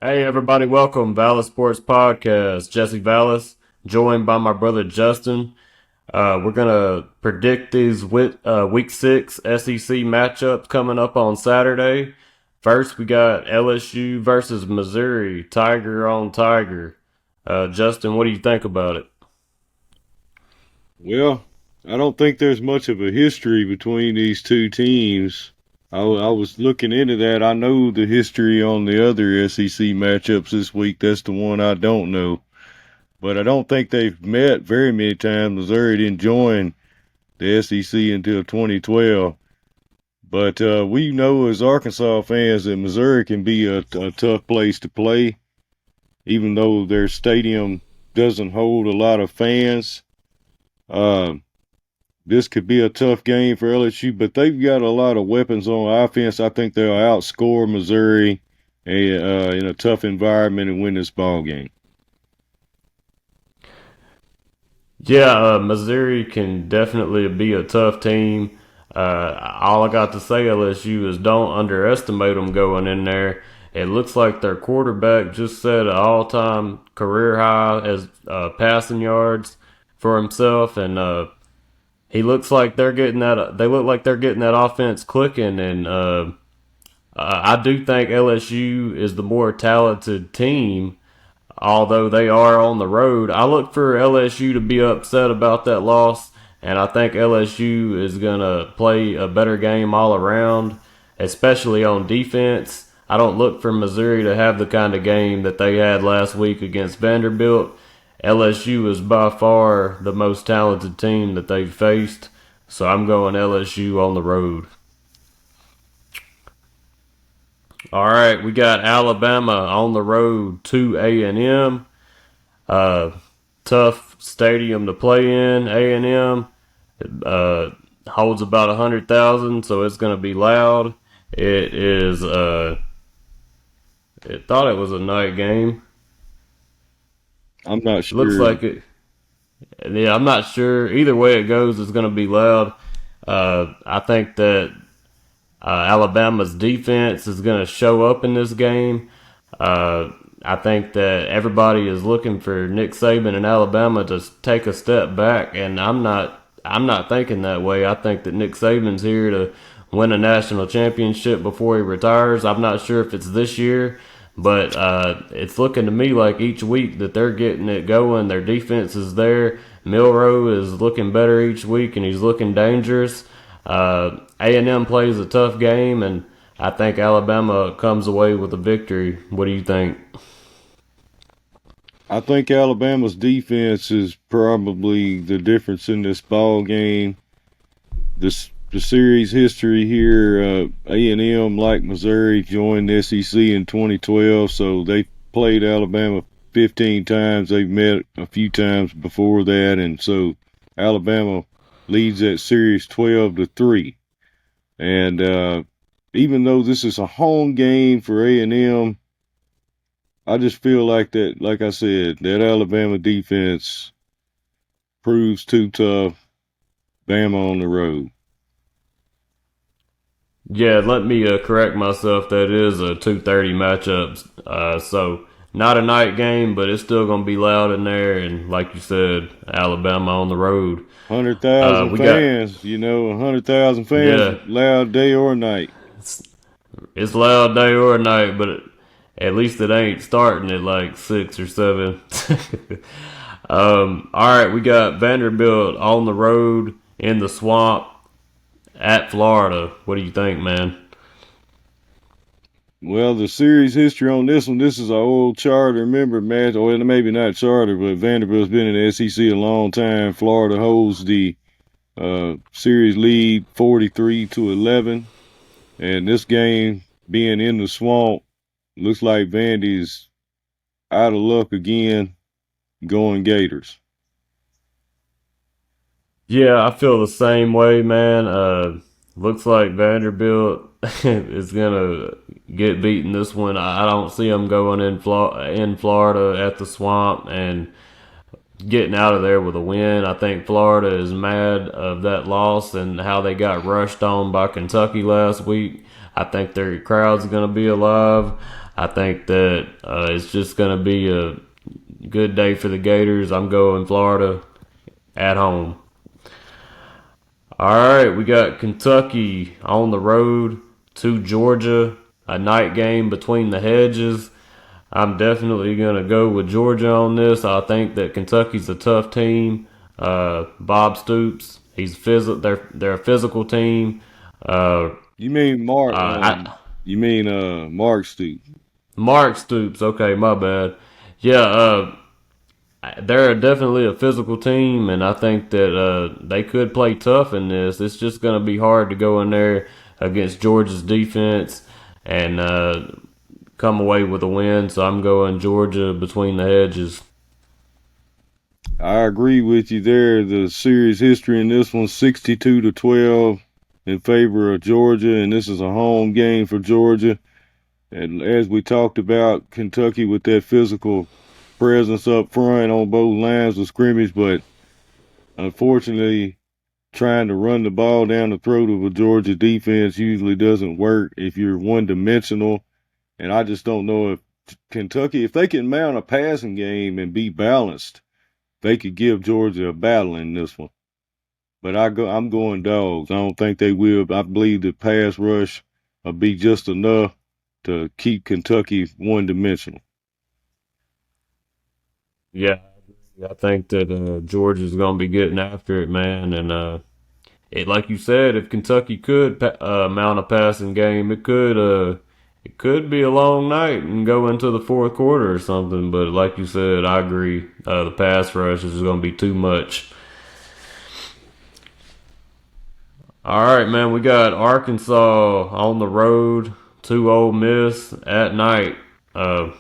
Hey everybody, welcome Vallis Sports Podcast. Jesse Vallis, joined by my brother Justin. We're gonna predict these week six SEC matchups coming up on Saturday. First, we got LSU versus Missouri, Tiger on Tiger. Justin, what do you think about it? Well, I don't think there's much of a history between these two teams. I was looking into that. I know the history on the other SEC matchups this week. That's the one I don't know. But I don't think they've met very many times. Missouri didn't join the SEC until 2012. But we know as Arkansas fans that Missouri can be a tough place to play, even though their stadium doesn't hold a lot of fans. Um, This could be a tough game for LSU, but they've got a lot of weapons on offense. I think they'll outscore Missouri in a tough environment and win this ball game. Yeah, Missouri can definitely be a tough team. All I got to say, LSU, is don't underestimate them going in there. It looks like their quarterback just set an all-time career high as passing yards for himself, and he looks like they're getting that. They look like they're getting that offense clicking, and I do think LSU is the more talented team, although they are on the road. I look for LSU to be upset about that loss, and I think LSU is going to play a better game all around, especially on defense. I don't look for Missouri to have the kind of game that they had last week against Vanderbilt. LSU is by far the most talented team that they've faced, so I'm going LSU on the road. All right, we got Alabama on the road to A&M. Uh, Tough stadium to play in. A&M holds about 100,000, so it's going to be loud. It is. It thought it was a night game. I'm not Looks sure. like it. Yeah, I'm not sure. Either way it goes, it's going to be loud. I think that Alabama's defense is going to show up in this game. I think that everybody is looking for Nick Saban and Alabama to take a step back, and I'm not. I'm not thinking that way. I think that Nick Saban's here to win a national championship before he retires. I'm not sure if it's this year, but it's looking to me like each week that they're getting it going. Their defense is there. Milrow is looking better each week, and he's looking dangerous. A&M plays a tough game, and I think Alabama comes away with a victory. What do you think? I think Alabama's defense is probably the difference in this ball game. The series history here, A&M, like Missouri, joined the SEC in 2012, so they played Alabama 15 times. They've met a few times before that, and so Alabama leads that series 12-3. And even though this is a home game for A&M, I just feel like that, like I said, that Alabama defense proves too tough. Bama on the road. Yeah, let me correct myself. That is a 2:30 matchup, so not a night game, but it's still gonna be loud in there. And like you said, Alabama on the road. 100,000 We got fans, 100,000 fans, yeah, loud day or night. it's loud day or night, but at least it ain't starting at like 6 or 7. All right, we got Vanderbilt on the road in the swamp at Florida. What do you think, man? Well, the series history on this one, this is an old charter member match, or maybe not charter, but Vanderbilt's been in the SEC a long time. Florida holds the series lead 43-11, and this game being in the swamp looks like Vandy's out of luck again, going Gators. Yeah, I feel the same way, man. Looks like Vanderbilt is gonna get beaten this one. I don't see them going in Florida at the Swamp, and getting out of there with a win. I think Florida is mad of that loss and how they got rushed on by Kentucky last week. I think their crowd's going to be alive. I think that it's just going to be a good day for the Gators. I'm going Florida at home. All right, we got Kentucky on the road to Georgia, a night game between the hedges. I'm definitely going to go with Georgia on this. I think that Kentucky's a tough team. Bob Stoops, they're a physical team. Uh, You mean Mark? I, You mean Mark Stoops? Mark Stoops, okay, my bad. Yeah, they're definitely a physical team, and I think that they could play tough in this. It's just going to be hard to go in there against Georgia's defense and come away with a win. So I'm going Georgia between the hedges. I agree with you there. The series history in this one, 62-12 in favor of Georgia, and this is a home game for Georgia. And as we talked about, Kentucky with that physical presence up front on both lines of scrimmage, but unfortunately, trying to run the ball down the throat of a Georgia defense usually doesn't work if you're one dimensional. And I just don't know if Kentucky, if they can mount a passing game and be balanced, they could give Georgia a battle in this one. But I'm going dogs. I don't think they will. I believe the pass rush will be just enough to keep Kentucky one dimensional. Yeah, I think that Georgia's going to be getting after it, man. And like you said, if Kentucky could mount a passing game, it could be a long night and go into the fourth quarter or something. But like you said, I agree. The pass rush is going to be too much. All right, man. We got Arkansas on the road to Ole Miss at night. What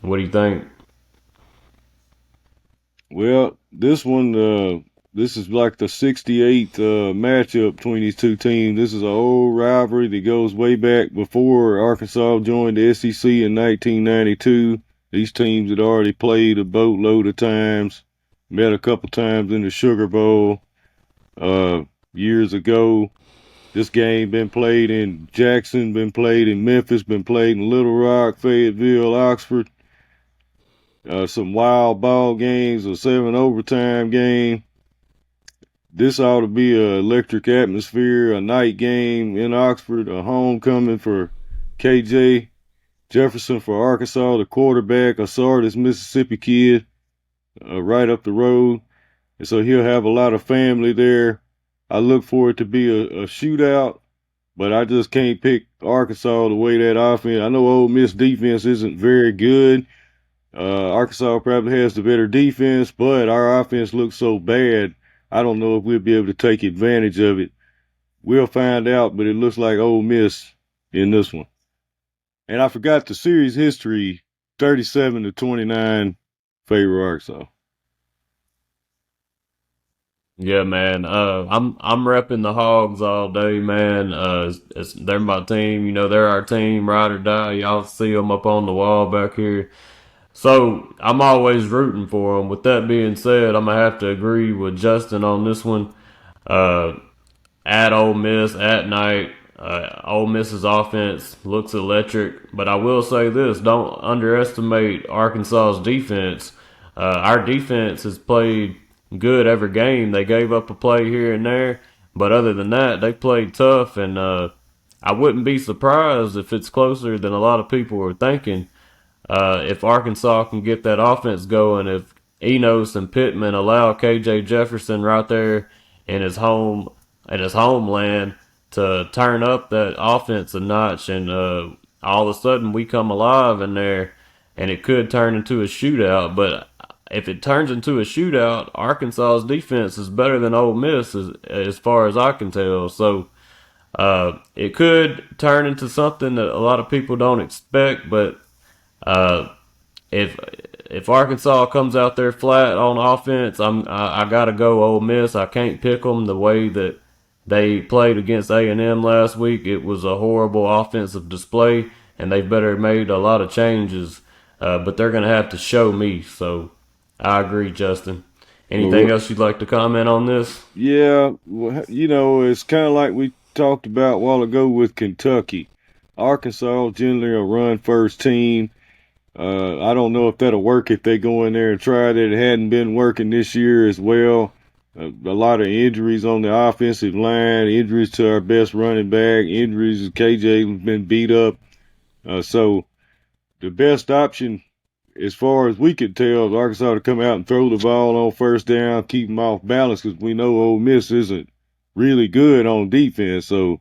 do you think? Well, this is like the 68th matchup between these two teams. This is an old rivalry that goes way back before Arkansas joined the SEC in 1992. These teams had already played a boatload of times, met a couple times in the Sugar Bowl years ago. This game been played in Jackson, been played in Memphis, been played in Little Rock, Fayetteville, Oxford. Some wild ball games, a 7 overtime game. This ought to be an electric atmosphere, a night game in Oxford, a homecoming for KJ Jefferson for Arkansas, the quarterback, a Sardis, Mississippi kid, right up the road. And so he'll have a lot of family there. I look for it to be a shootout, but I just can't pick Arkansas the way that offense. I know Ole Miss defense isn't very good. Arkansas probably has the better defense, but our offense looks so bad. I don't know if we'll be able to take advantage of it. We'll find out, but it looks like Ole Miss in this one. And I forgot the series history, 37-29 favor Arkansas. Yeah, man. I'm repping the Hogs all day, man. They're my team. You know, they're our team, ride or die. Y'all see them up on the wall back here. So I'm always rooting for them. With that being said, I'm gonna have to agree with Justin on this one. Uh, at Ole Miss at night. Ole Miss's offense looks electric, but I will say this: don't underestimate Arkansas's defense. Our defense has played good every game. They gave up a play here and there, but other than that, they played tough, and I wouldn't be surprised if it's closer than a lot of people are thinking. If Arkansas can get that offense going, if Enos and Pittman allow KJ Jefferson right there in his home in his homeland to turn up that offense a notch, and all of a sudden we come alive in there, and it could turn into a shootout. But if it turns into a shootout, Arkansas's defense is better than Ole Miss as far as I can tell. So it could turn into something that a lot of people don't expect, but uh, if if Arkansas comes out there flat on offense, I gotta go Ole Miss. I can't pick them the way that they played against A&M last week. It was a horrible offensive display, and they've better made a lot of changes. But they're gonna have to show me. So I agree, Justin. Anything Well, else you'd like to comment on this? yeah, well, it's kind of like we talked about a while ago with Kentucky. Arkansas generally a run first team. I don't know if that'll work if they go in there and try it. It hadn't been working this year as well. A lot of injuries on the offensive line, injuries to our best running back, injuries. KJ has been beat up. So the best option, as far as we could tell, is Arkansas to come out and throw the ball on first down, keep them off balance, because we know Ole Miss isn't really good on defense. So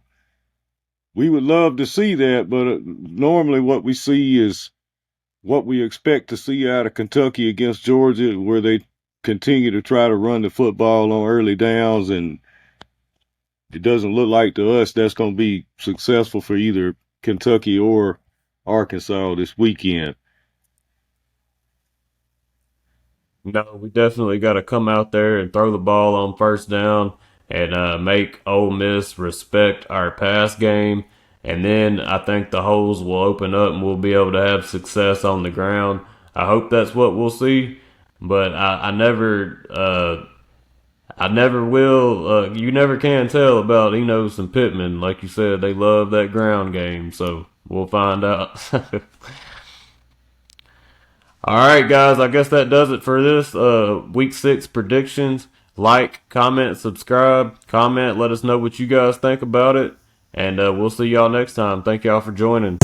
we would love to see that, but normally what we see is what we expect to see out of Kentucky against Georgia, where they continue to try to run the football on early downs, and it doesn't look like to us that's going to be successful for either Kentucky or Arkansas this weekend. No, we definitely got to come out there and throw the ball on first down and make Ole Miss respect our pass game. And then I think the holes will open up and we'll be able to have success on the ground. I hope that's what we'll see, but I never will. You never can tell about Enos and Pittman. Like you said, they love that ground game, so we'll find out. All right, guys. I guess that does it for this week 6 predictions. Like, comment, subscribe, comment. Let us know what you guys think about it, and we'll see y'all next time. Thank y'all for joining.